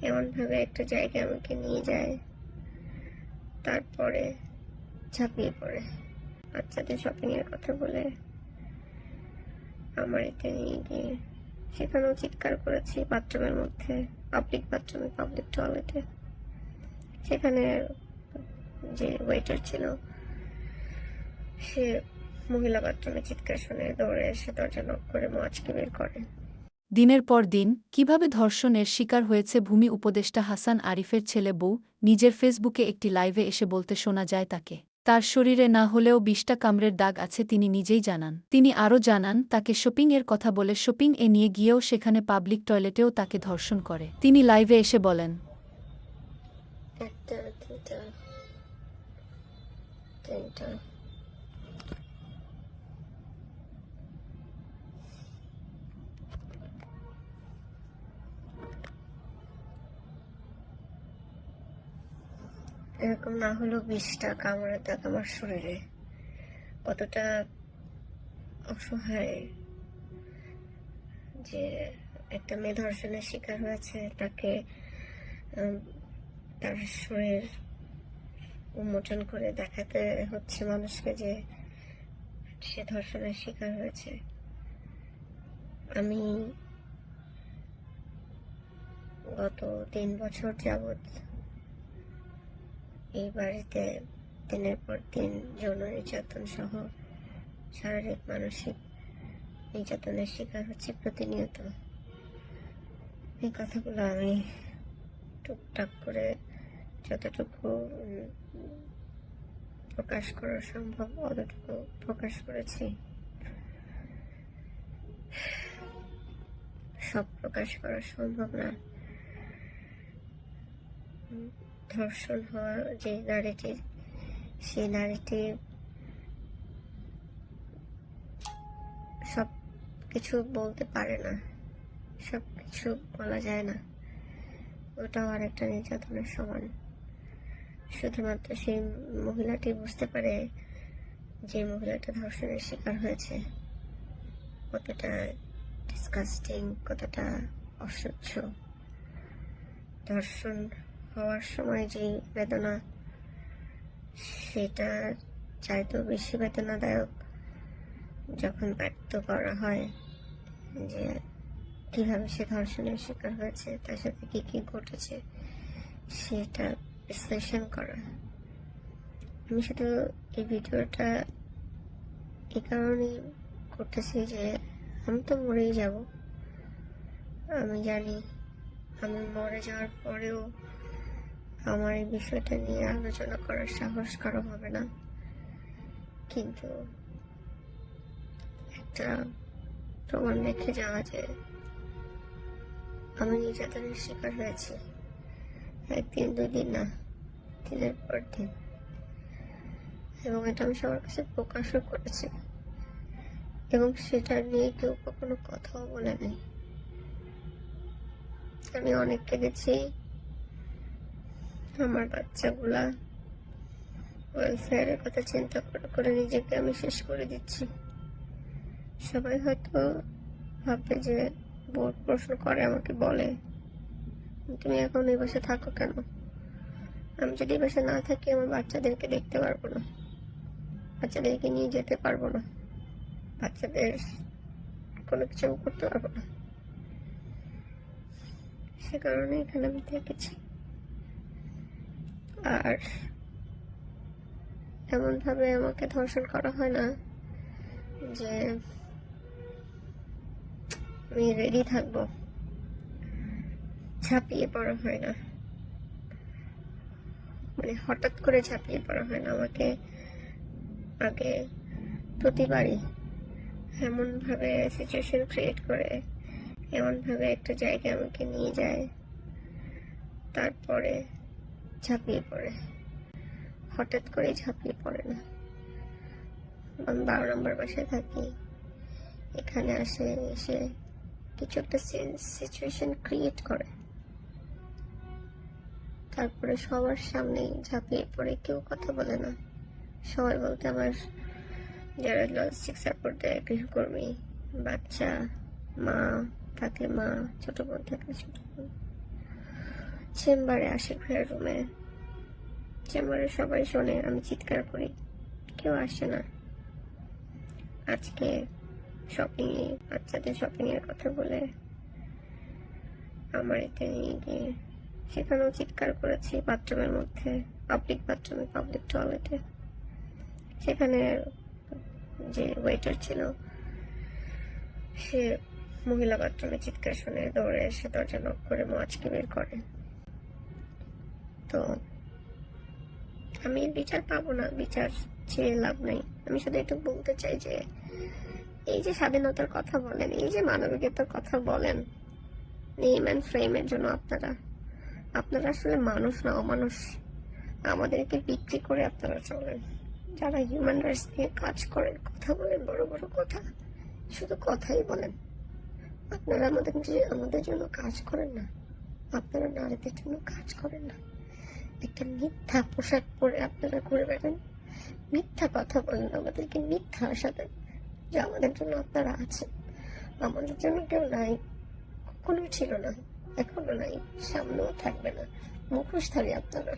এমনভাবে একটা জায়গায় আমাকে নিয়ে যায়, তারপরে ঝাঁপিয়ে পড়ে। বাচ্চাদের শপিং এর কথা বলে আমার এতে নিয়ে গিয়ে সেখানেও চিৎকার করেছি বাথরুমের মধ্যে, পাবলিক বাথরুমে, পাবলিক টয়লেটে। সেখানে যে ওয়েটার ছিল সে মহিলা বাথরুমে চিৎকার শুনে দৌড়ে এসে দরজা নক করে মোয়াজকে বের করে। দিনের পর দিন কিভাবে ধর্ষণের শিকার হয়েছে ভূমি উপদেষ্টা হাসান আরিফের ছেলে বউ নিজের ফেসবুকে একটি লাইভে এসে বলতে শোনা যায় তাকে তার শরীরে না হলেও ২০টা কামড়ের দাগ আছে তিনি নিজেই জানান। তিনি আরও জানান তাকে শপিং-এর কথা বলে শপিং-এ নিয়ে গিয়েও সেখানে পাবলিক টয়লেটেও তাকে ধর্ষণ করে। তিনি লাইভে এসে বলেন, একটা, দুটা, তিনটা, এরকম না হলেও ২০টা কামড়ের দাগ আমার শরীরে। কতটা অসহায় যে একটা মেয়ে ধর্ষণের শিকার হয়েছে, তাকে তার শরীর উন্মোচন করে দেখাতে হচ্ছে মানুষকে যে সে ধর্ষণের শিকার হয়েছে। আমি গত ৩ বছর যাবৎ এই বাড়িতে দিনের পর দিন যৌন নির্যাতন সহ শারীরিক মানসিক নির্যাতনের শিকার হচ্ছে প্রতিনিয়ত। এই কথাগুলো আমি টুকটাক করে যতটুকু প্রকাশ করা সম্ভব অতটুকু প্রকাশ করেছি। সব প্রকাশ করা সম্ভব না। ধর্ষণ হওয়া যে নারীটির, সেই নারীটি সব কিছু বলতে পারে না, সব কিছু বলা যায় না। ওটাও আরেকটা নির্যাতনের সমান। শুধুমাত্র সেই মহিলাটি বুঝতে পারে যে মহিলাটা ধর্ষণের শিকার হয়েছে কতটা ডিসকাস্টিং, কতটা অসহ্য। ধর্ষণ হওয়ার সময় যে বেদনা, সেটা চাইতেও বেশি বেদনাদায়ক যখন ব্যক্ত করা হয় যে কিভাবে সে ধর্ষণের শিকার হয়েছে, তার সাথে কি কি ঘটেছে সেটা বিশ্লেষণ করা। আমি শুধু এই ভিডিওটা এই কারণেই করতেছি যে আমি তো মরেই যাব। আমি জানি আমি মরে যাওয়ার পরেও আমার এই বিষয়টা নিয়ে আলোচনা করার সাহস কারো হবে না, কিন্তু একটা প্রমাণ রেখে যাওয়া যে আমি নির্যাতনের শিকার হয়েছি, একদিন দুদিন না, দিনের পর দিন। এবং এটা আমি সবার কাছে প্রকাশও করেছি, এবং সেটা নিয়ে কেউ কখনো কথাও বলে নেই। আমি অনেক কেঁদেছি। আমার বাচ্চাগুলা ওয়েলফেয়ারের কথা চিন্তা করে করে নিজেকে আমি শেষ করে দিচ্ছি। সবাই হয়তো ভাববে যে বোর্ড প্রশ্ন করে, আমাকে বলে তুমি এখন এই বাসায় থাকো কেন? আমি যদি এই বাসায় না থাকি আমার বাচ্চাদেরকে দেখতে পারবো না, বাচ্চাদেরকে নিয়ে যেতে পারবো না, বাচ্চাদের কোনো কিছু করতে পারবো না। সে কারণে এখানে আমি থেকেছি। আর এমন ভাবে আমাকে ধর্ষণ করা হয় না যে আমি রেডি থাকবো, ঝাঁপিয়ে পড়া হয় না, মানে হঠাৎ করে ঝাঁপিয়ে পড়া হয় না। আমাকে আগে প্রতিবারই এমন ভাবে সিচুয়েশন ক্রিয়েট করে, এমন ভাবে একটা জায়গায় আমাকে নিয়ে যায়, তারপরে ঝাঁপিয়ে পড়ে। হঠাৎ করে ঝাঁপিয়ে পড়ে না। আমি 12 নম্বর বাসায় থাকি, এখানে এসে কিছু একটা সিচুয়েশন ক্রিয়েট করে, তারপরে সবার সামনেই ঝাঁপিয়ে পড়ে। কেউ কথা বলে না। সবাই বলতে আমার যারা লজিস্টিক সাপোর্ট দেয়, গৃহকর্মী, বাচ্চা, মা থাকলে মা, ছোট বোন থাকলে ছোট বোন, চেম্বারে আশিক ভাইয়ের রুমে। চেম্বারে সবাই শোনে আমি চিৎকার করি, কেউ আসে না। আজকে শপিং এ, বাচ্চাদের শপিং এর কথা বলে আমার এতে নিয়ে গিয়ে সেখানেও চিৎকার করেছি, বাথরুমের মধ্যে, পাবলিক বাথরুমে, পাবলিক টয়লেটে। সেখানে যে ওয়েটার ছিল সে মহিলা বাথরুমে চিৎকার শুনে দৌড়ে এসে দরজা নক করে মোয়াজকে বের করে। তো আমি বিচার পাবো না, বিচার চেয়ে লাভ নাই। আমি শুধু একটু বলতে চাই যে এই যে স্বাধীনতার কথা বলেন, এই যে মানবিকতার কথা বলেন, নেম অ্যান্ড ফ্রেমের জন্য আপনারা আসলে মানুষ না, অমানুষ। আমাদেরকে বিক্রি করে আপনারা চলেন। যারা হিউম্যান রাইটস নিয়ে কাজ করেন, কথা বলেন, বড় বড় কথা, শুধু কথাই বলেন। আপনারা আমাদের জন্য কাজ করেন না, আপনারা নারীদের জন্য কাজ করেন না। একটা মিথ্যা পোশাক পরে আপনারা ঘুরে বেড়ান, মিথ্যা কথা বলেন, আমাদেরকে মিথ্যা আশা দেন যে আমাদের জন্য আপনারা আছেন। আমাদের জন্য কেউ নাই, কখনোই ছিল না, এখনো নাই, সামনেও থাকবে না। মুখোশধারী আপনারা।